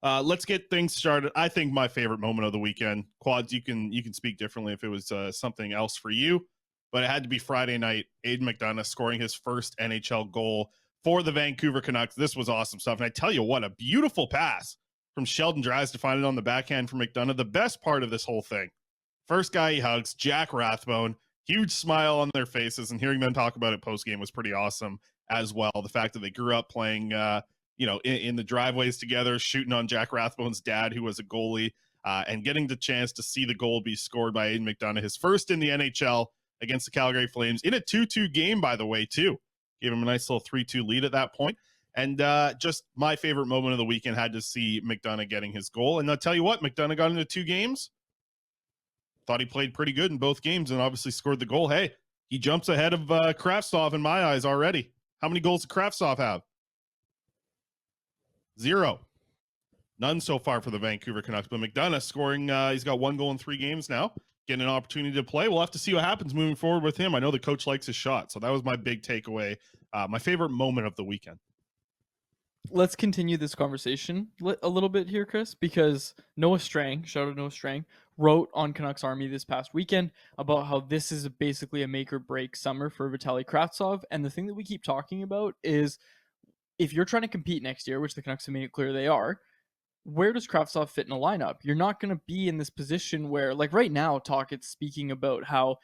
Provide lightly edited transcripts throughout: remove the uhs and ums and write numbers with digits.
Let's get things started. I think my favorite moment of the weekend, Quads, you can speak differently if it was something else for you, but it had to be Friday night. Aiden McDonough scoring his first NHL goal for the Vancouver Canucks. This was awesome stuff. And I tell you what, a beautiful pass from Sheldon Dries to find it on the backhand for McDonough. The best part of this whole thing, first guy he hugs, Jack Rathbone, huge smile on their faces, and hearing them talk about it post-game was pretty awesome as well. The fact that they grew up playing in the driveways together, shooting on Jack Rathbone's dad, who was a goalie, and getting the chance to see the goal be scored by Aiden McDonough, his first in the NHL against the Calgary Flames, in a 2-2 game, by the way, too. Gave him a nice little 3-2 lead at that point. And just my favorite moment of the weekend had to see McDonough getting his goal. And I'll tell you what, McDonough got into 2 games. Thought he played pretty good in both games and obviously scored the goal. Hey, he jumps ahead of Kravtsov in my eyes already. How many goals does Kravtsov have? 0. None so far for the Vancouver Canucks, but McDonough scoring, he's got 1 goal in 3 games now, getting an opportunity to play. We'll have to see what happens moving forward with him. I know the coach likes his shot, so that was my big takeaway, my favorite moment of the weekend. Let's continue this conversation a little bit here, Chris, because Noah Strang, shout out Noah Strang, wrote on Canucks Army this past weekend about how this is basically a make or break summer for Vitaly Kravtsov. And the thing that we keep talking about is, if you're trying to compete next year, which the Canucks have made it clear they are, where does Kravtsov fit in a lineup? You're not going to be in this position where, like right now, Talkett's speaking about how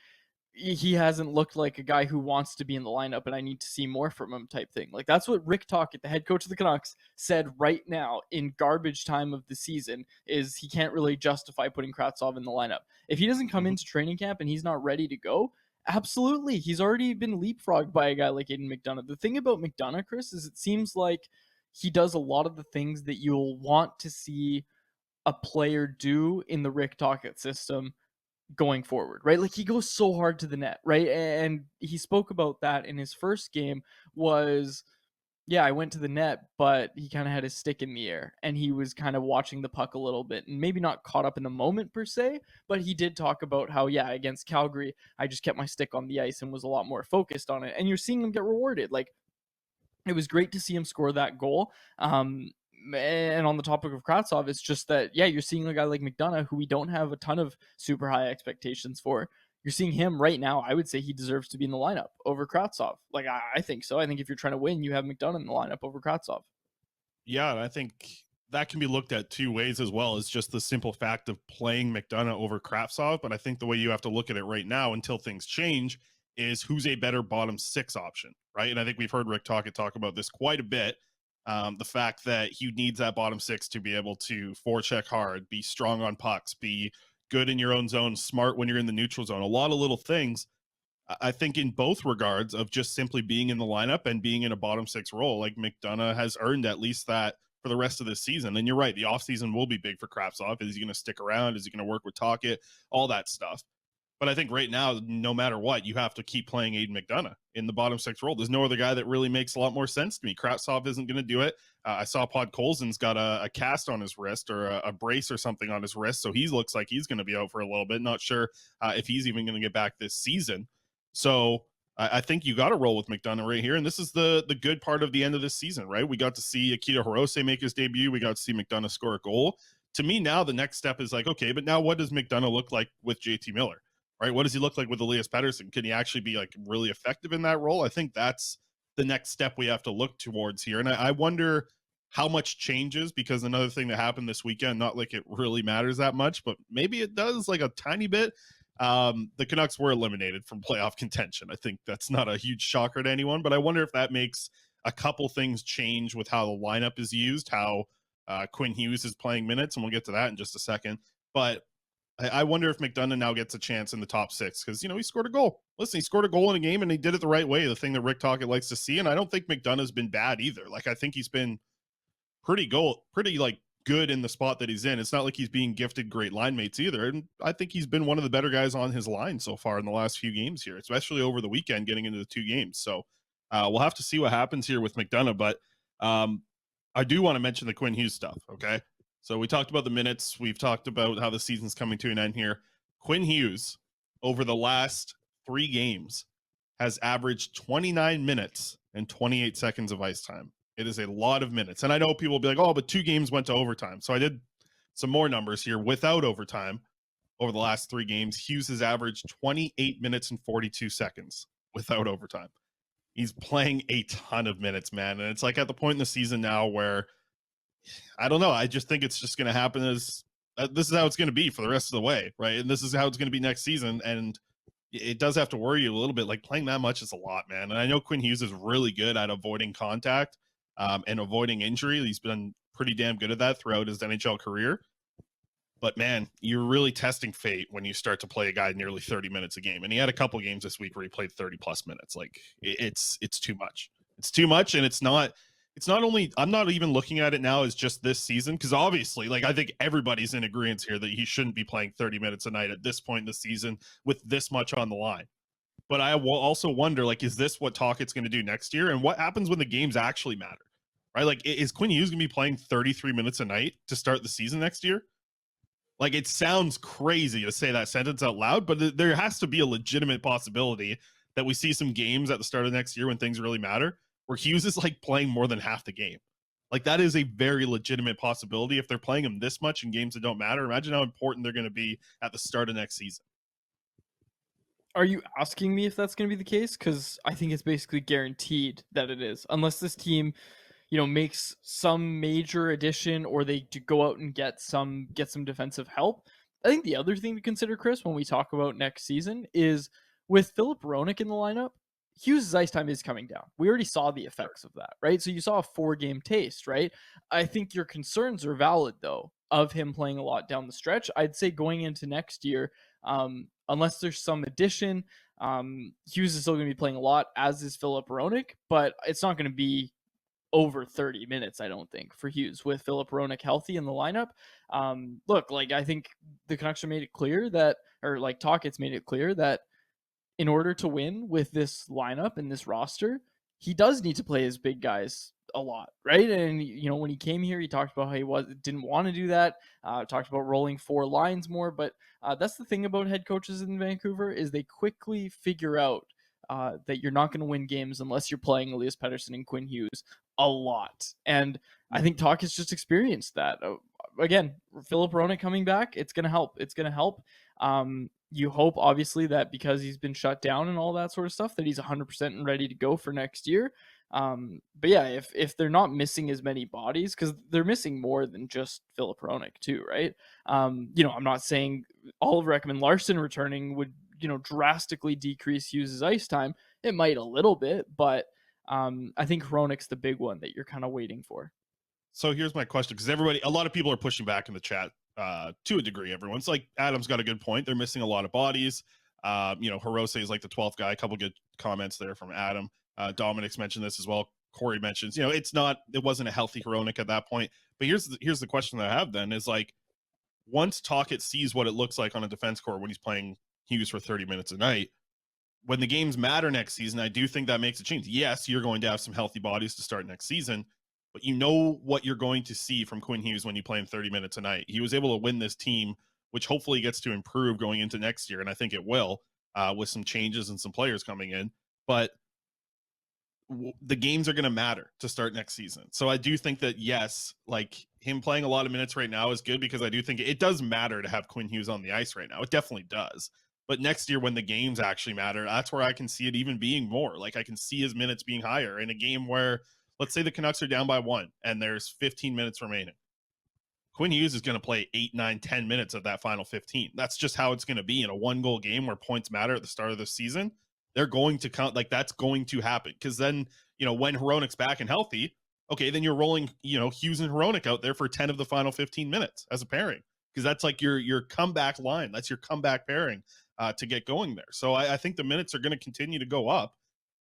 he hasn't looked like a guy who wants to be in the lineup and I need to see more from him type thing. Like that's what Rick Tocchet, the head coach of the Canucks, said right now in garbage time of the season, is he can't really justify putting Kravtsov in the lineup. If he doesn't come into training camp and he's not ready to go, absolutely. He's already been leapfrogged by a guy like Aiden McDonough. The thing about McDonough, Chris, is it seems like he does a lot of the things that you'll want to see a player do in the Rick Tocchet system going forward, right? Like he goes so hard to the net, right? And he spoke about that in his first game was, yeah, I went to the net, but he kind of had his stick in the air and he was kind of watching the puck a little bit and maybe not caught up in the moment per se, but he did talk about how, yeah, against Calgary, I just kept my stick on the ice and was a lot more focused on it. And you're seeing him get rewarded. Like it was great to see him score that goal. And on the topic of Kravtsov, it's just that, yeah, you're seeing a guy like McDonough, who we don't have a ton of super high expectations for. You're seeing him right now. I would say he deserves to be in the lineup over Kravtsov. Like, I think so. I think if you're trying to win, you have McDonough in the lineup over Kravtsov. Yeah, and I think that can be looked at 2 ways as well, as just the simple fact of playing McDonough over Kravtsov. But I think the way you have to look at it right now until things change is who's a better bottom 6 option, right? And I think we've heard Rick Tocchet talk about this quite a bit. The fact that he needs that bottom 6 to be able to forecheck hard, be strong on pucks, be good in your own zone, smart when you're in the neutral zone, a lot of little things. I think in both regards of just simply being in the lineup and being in a bottom 6 role, like McDonough has earned at least that for the rest of this season. And you're right, the offseason will be big for Kravtsov. Is he going to stick around? Is he going to work with Tocchet? All that stuff. But I think right now, no matter what, you have to keep playing Aiden McDonough in the bottom 6 role. There's no other guy that really makes a lot more sense to me. Kravtsov isn't going to do it. I saw Podkolzin's got a cast on his wrist or a brace or something on his wrist, so he looks like he's going to be out for a little bit. Not sure if he's even going to get back this season. So I think you got to roll with McDonough right here, and this is the good part of the end of this season, right? We got to see Akito Hirose make his debut. We got to see McDonough score a goal. To me now, the next step is like, okay, but now what does McDonough look like with JT Miller? Right? What does he look like with Elias Pettersson? Can he actually be like really effective in that role? I think that's the next step we have to look towards here. And I wonder how much changes, because another thing that happened this weekend, not like it really matters that much, but maybe it does like a tiny bit. The Canucks were eliminated from playoff contention. I think that's not a huge shocker to anyone, but I wonder if that makes a couple things change with how the lineup is used, how Quinn Hughes is playing minutes, and we'll get to that in just a second. But I wonder if McDonough now gets a chance in the top 6 because, he scored a goal. Listen, he scored a goal in a game and he did it the right way, the thing that Rick Tocchet likes to see. And I don't think McDonough's been bad either. Like, I think he's been pretty like good in the spot that he's in. It's not like he's being gifted great line mates either. And I think he's been one of the better guys on his line so far in the last few games here, especially over the weekend getting into the 2 games. So we'll have to see what happens here with McDonough. But I do want to mention the Quinn Hughes stuff, okay? So we talked about the minutes. We've talked about how the season's coming to an end here. Quinn Hughes, over the last 3 games, has averaged 29 minutes and 28 seconds of ice time. It is a lot of minutes. And I know people will be like, oh, but 2 games went to overtime. So I did some more numbers here without overtime. Over the last 3 games, Hughes has averaged 28 minutes and 42 seconds without overtime. He's playing a ton of minutes, man. And it's like at the point in the season now where I don't know. I just think it's just going to happen as this is how it's going to be for the rest of the way, right? And this is how it's going to be next season. And it does have to worry you a little bit. Like playing that much is a lot, man. And I know Quinn Hughes is really good at avoiding contact and avoiding injury. He's been pretty damn good at that throughout his NHL career. But man, you're really testing fate when you start to play a guy nearly 30 minutes a game. And he had a couple games this week where he played 30 plus minutes. Like it's too much. It's too much. And it's not only, I'm not even looking at it now as just this season. Because obviously, like I think everybody's in agreement here that he shouldn't be playing 30 minutes a night at this point in the season with this much on the line. But I will also wonder, like, is this what Talkett's going to do next year? And what happens when the games actually matter? Right? Like, is Quinn Hughes going to be playing 33 minutes a night to start the season next year? Like, it sounds crazy to say that sentence out loud, but there has to be a legitimate possibility that we see some games at the start of next year when things really matter, where Hughes is like playing more than half the game. Like, that is a very legitimate possibility. If they're playing him this much in games that don't matter, imagine how important they're going to be at the start of next season. Are you asking me if that's going to be the case? Because I think it's basically guaranteed that it is, unless this team, makes some major addition or they do go out and get some defensive help. I think the other thing to consider, Chris, when we talk about next season is with Philip Roenick in the lineup, Hughes' ice time is coming down. We already saw the effects of that, right? So you saw a 4-game taste, right? I think your concerns are valid, though, of him playing a lot down the stretch. I'd say going into next year, unless there's some addition, Hughes is still going to be playing a lot, as is Philip Roenick, but it's not going to be over 30 minutes, I don't think, for Hughes with Philip Roenick healthy in the lineup. Look, like I think the Canucks have made it clear that, or like Talkett's made it clear that in order to win with this lineup and this roster, he does need to play his big guys a lot, right? And when he came here, he talked about how he didn't want to do that. Talked about rolling 4 lines more, but that's the thing about head coaches in Vancouver is they quickly figure out that you're not going to win games unless you're playing Elias Pettersson and Quinn Hughes a lot. And I think Talk has just experienced that. Again, Philip Roenick coming back, it's going to help. It's going to help. You hope, obviously, that because he's been shut down and all that sort of stuff, that he's 100% and ready to go for next year. But yeah, if they're not missing as many bodies, because they're missing more than just Philip Roenick too, right? I'm not saying Oliver Ekman-Larsson returning would, drastically decrease Hughes' ice time. It might a little bit, but I think Hronek's the big one that you're kind of waiting for. So here's my question, because a lot of people are pushing back in the chat to a degree. Everyone's like, Adam's got a good point. They're missing a lot of bodies. Hirose is like the 12th guy. A couple good comments there from Adam. Dominic's mentioned this as well. Corey mentions, it wasn't a healthy Hronek at that point. But here's the question that I have then is like, once Talkett sees what it looks like on a defense core when he's playing Hughes for 30 minutes a night, when the games matter next season, I do think that makes a change. Yes, you're going to have some healthy bodies to start next season, but you know what you're going to see from Quinn Hughes when you play him 30 minutes a night. He was able to win this team, which hopefully gets to improve going into next year, and I think it will, with some changes and some players coming in. But the games are going to matter to start next season. So I do think that, yes, like him playing a lot of minutes right now is good, because I do think it does matter to have Quinn Hughes on the ice right now. It definitely does. But next year, when the games actually matter, that's where I can see it even being more. Like I can see his minutes being higher in a game where, let's say the Canucks are down by 1 and there's 15 minutes remaining. Quinn Hughes is going to play 8, 9, 10 minutes of that final 15. That's just how it's going to be in a 1-goal game where points matter at the start of the season. They're going to count, like that's going to happen. Because then, when Hronek's back and healthy, okay, then you're rolling, Hughes and Hronek out there for 10 of the final 15 minutes as a pairing. Because that's like your comeback line. That's your comeback pairing to get going there. So I think the minutes are going to continue to go up.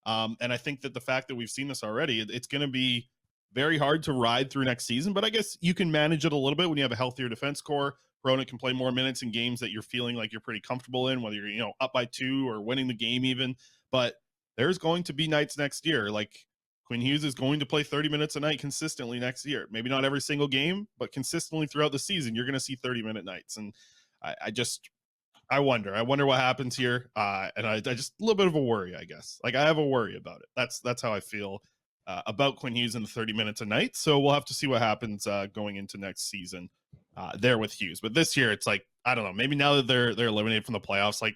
And I think that the fact that we've seen this already, it's going to be very hard to ride through next season. But I guess you can manage it a little bit when you have a healthier defense core. Hronek can play more minutes in games that you're feeling like you're pretty comfortable in, whether you're, up by 2 or winning the game even. But there's going to be nights next year. Like Quinn Hughes is going to play 30 minutes a night consistently next year. Maybe not every single game, but consistently throughout the season, you're going to see 30-minute nights. And I wonder what happens here. And I just a little bit of a worry, I guess. Like I have a worry about it. That's how I feel about Quinn Hughes in the 30 minutes a night. So we'll have to see what happens going into next season there with Hughes. But this year, it's like, I don't know, maybe now that they're eliminated from the playoffs, like,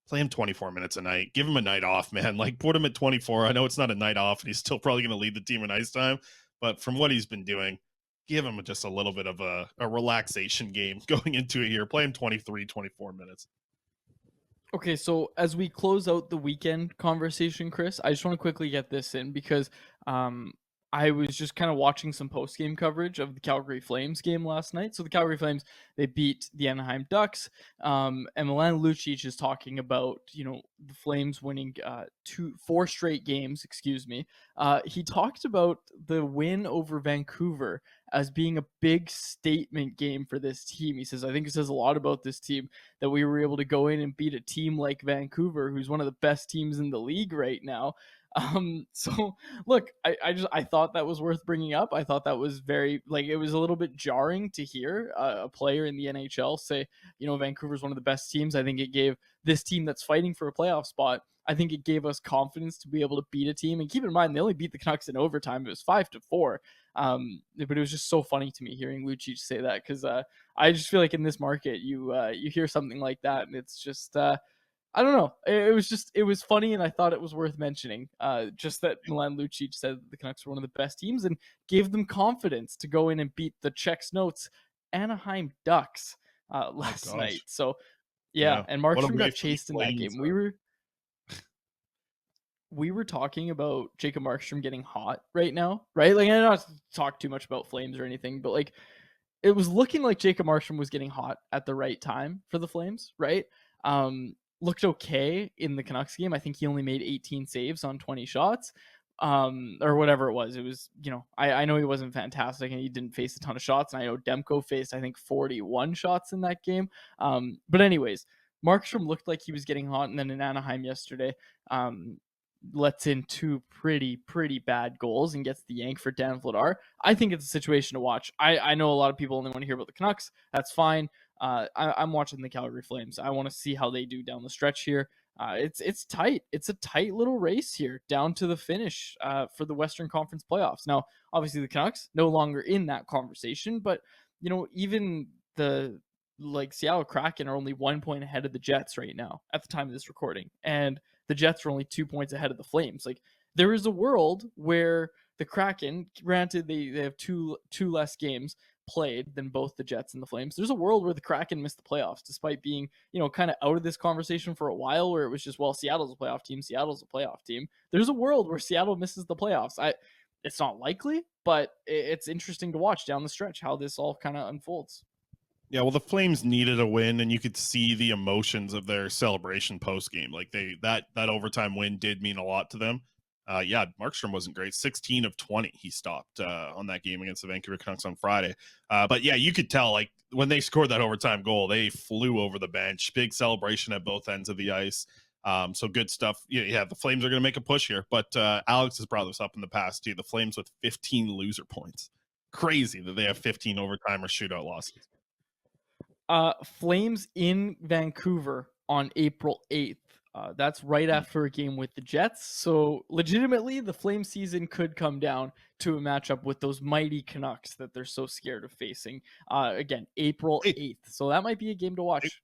play him 24 minutes a night, give him a night off, man. Like, put him at 24. I know it's not a night off and he's still probably going to lead the team in ice time, but from what he's been doing, give him just a little bit of a relaxation game going into it here. Play him 23, 24 minutes. Okay, so as we close out the weekend conversation, Chris, I just want to quickly get this in because I was just kind of watching some post-game coverage of the Calgary Flames game last night. So the Calgary Flames, they beat the Anaheim Ducks, and Milan Lucic is talking about, the Flames winning 4 straight games, he talked about the win over Vancouver as being a big statement game for this team. He says, I think it says a lot about this team that we were able to go in and beat a team like Vancouver, who's one of the best teams in the league right now. So look, I thought that was worth bringing up. I thought that was very, it was a little bit jarring to hear a player in the NHL say, Vancouver's one of the best teams. I think it gave this team that's fighting for a playoff spot, I think it gave us confidence to be able to beat a team. And keep in mind, they only beat the Canucks in overtime. It was 5-4. But it was just so funny to me hearing Lucic say that, because I just feel like in this market, you hear something like that, and it's just I don't know. It was funny, and I thought it was worth mentioning. Just that Milan Lucic said that the Canucks were one of the best teams and gave them confidence to go in and beat the Czechs Notes Anaheim Ducks last night. So yeah, and Markstrom got chased in that game. We were talking about Jacob Markstrom getting hot right now, right? Like, I don't have to talk too much about Flames or anything, but it was looking like Jacob Markstrom was getting hot at the right time for the Flames, right? Looked okay in the Canucks game. I think he only made 18 saves on 20 shots, or whatever it was. It was, I know he wasn't fantastic and he didn't face a ton of shots. And I know Demko faced, I think, 41 shots in that game. But anyways, Markstrom looked like he was getting hot. And then in Anaheim yesterday, lets in 2 pretty bad goals and gets the yank for Dan Vladar. I think it's a situation to watch. I know a lot of people only want to hear about the Canucks. That's fine. I'm watching the Calgary Flames. I want to see how they do down the stretch here. It's tight. It's a tight little race here down to the finish for the Western Conference playoffs. Now, obviously the Canucks no longer in that conversation, but even the Seattle Kraken are only 1 point ahead of the Jets right now at the time of this recording, and the Jets are only 2 points ahead of the Flames. There is a world where the Kraken, granted they have two less games played than both the Jets and the Flames. There's a world where the Kraken missed the playoffs, despite being, kind of out of this conversation for a while, where it was just, well, Seattle's a playoff team. There's a world where Seattle misses the playoffs. It's not likely, but it's interesting to watch down the stretch how this all kind of unfolds. Yeah, well, the Flames needed a win, and you could see the emotions of their celebration post game. That overtime win did mean a lot to them. Yeah, Markstrom wasn't great. 16 of 20 he stopped on that game against the Vancouver Canucks on Friday. But yeah, you could tell, when they scored that overtime goal, they flew over the bench. Big celebration at both ends of the ice. So good stuff. Yeah, the Flames are going to make a push here. But Alex has brought this up in the past too. The Flames with 15 loser points. Crazy that they have 15 overtime or shootout losses. Flames in Vancouver on April 8th. That's right after a game with the Jets. So legitimately, the Flame season could come down to a matchup with those mighty Canucks that they're so scared of facing. Again, April 8th. So that might be a game to watch.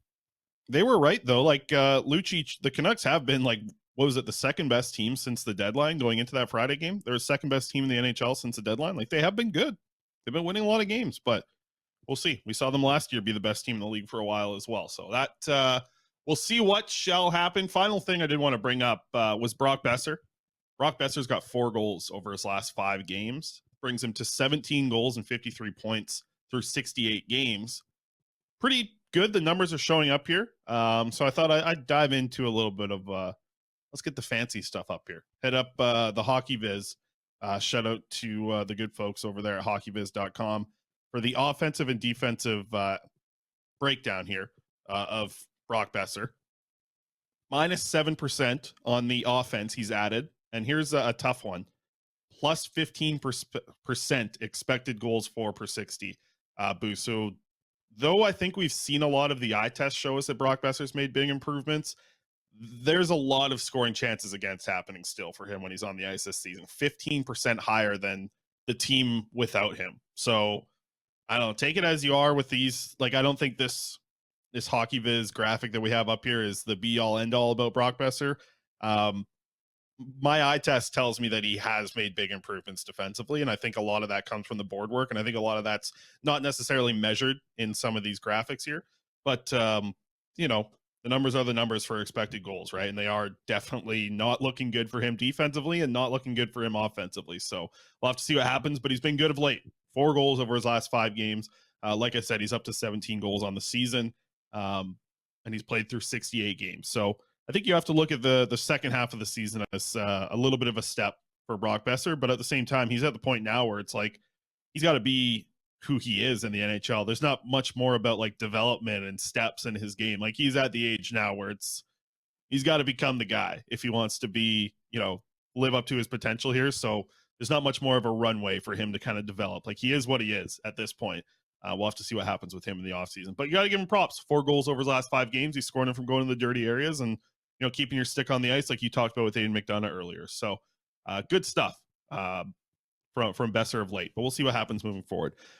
They were right, though. Lucic, the Canucks have been, what was it, the second best team since the deadline going into that Friday game? They're the second best team in the NHL since the deadline. They have been good. They've been winning a lot of games, but we'll see. We saw them last year be the best team in the league for a while as well. So that we'll see what shall happen. Final thing I did want to bring up was Brock Boeser. Brock Besser's got 4 goals over his last 5 games. Brings him to 17 goals and 53 points through 68 games. Pretty good. The numbers are showing up here. So I thought I'd dive into a little bit of let's get the fancy stuff up here. Head up the Hockey Viz. Shout out to the good folks over there at hockeyviz.com for the offensive and defensive breakdown here of Brock Boeser. Minus 7% on the offense he's added. And here's a tough one. Plus 15% expected goals for per 60 boost. So though I think we've seen a lot of the eye test show us that Brock Boeser's made big improvements, there's a lot of scoring chances against happening still for him when he's on the ice this season. 15% higher than the team without him. So I don't know, take it as you are with these. Like, I don't think this hockey viz graphic that we have up here is the be all end all about Brock Besser. Um, my eye test tells me that he has made big improvements defensively, and I think a lot of that comes from the board work, and I think a lot of that's not necessarily measured in some of these graphics here, but you know, the numbers are the numbers for expected goals, right? And they are definitely not looking good for him defensively and not looking good for him offensively. So we'll have to see what happens, but he's been good of late. 4 goals over his last 5 games. Like I said, he's up to 17 goals on the season, and he's played through 68 games. So I think you have to look at the second half of the season as a little bit of a step for Brock Besser, but at the same time, he's at the point now where it's like he's got to be who he is in the NHL. There's not much more about like development and steps in his game. Like, he's at the age now where he's got to become the guy if he wants to be, live up to his potential here. So there's not much more of a runway for him to kind of develop. Like, he is what he is at this point. We'll have to see what happens with him in the offseason. But you got to give him props. 4 goals over his last 5 games. He's scoring them from going to the dirty areas and, keeping your stick on the ice like you talked about with Aiden McDonough earlier. So good stuff from Besser of late. But we'll see what happens moving forward.